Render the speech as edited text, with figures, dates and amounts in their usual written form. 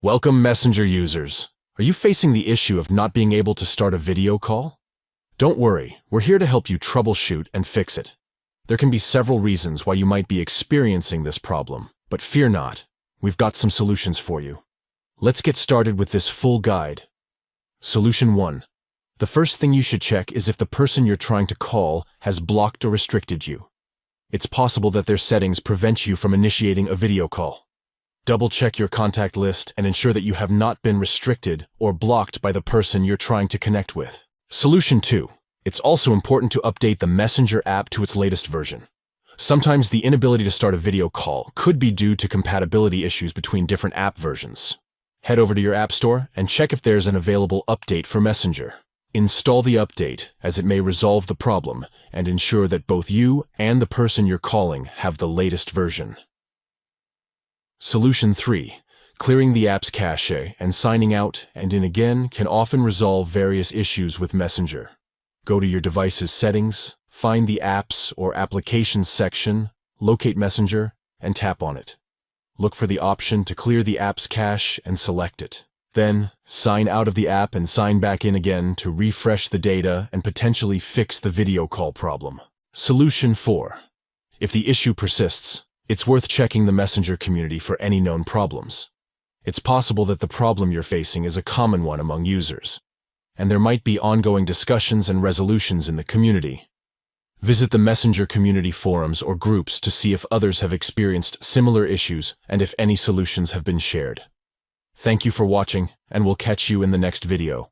Welcome, Messenger users. Are you facing the issue of not being able to start a video call? Don't worry, we're here to help you troubleshoot and fix it. There can be several reasons why you might be experiencing this problem, but fear not, we've got some solutions for you. Let's get started with this full guide. Solution 1. The first thing you should check is if the person you're trying to call has blocked or restricted you. It's possible that their settings prevent you from initiating a video call. Double-check your contact list and ensure that you have not been restricted or blocked by the person you're trying to connect with. Solution 2. It's also important to update the Messenger app to its latest version. Sometimes the inability to start a video call could be due to compatibility issues between different app versions. Head over to your app store and check if there's an available update for Messenger. Install the update, as it may resolve the problem and ensure that both you and the person you're calling have the latest version. Solution 3. Clearing the app's cache and signing out and in again can often resolve various issues with Messenger. Go to your device's settings, find the Apps or Applications section, locate Messenger, and tap on it. Look for the option to clear the app's cache and select it. Then, sign out of the app and sign back in again to refresh the data and potentially fix the video call problem. Solution 4. If the issue persists, it's worth checking the Messenger community for any known problems. It's possible that the problem you're facing is a common one among users, and there might be ongoing discussions and resolutions in the community. Visit the Messenger community forums or groups to see if others have experienced similar issues and if any solutions have been shared. Thank you for watching, and we'll catch you in the next video.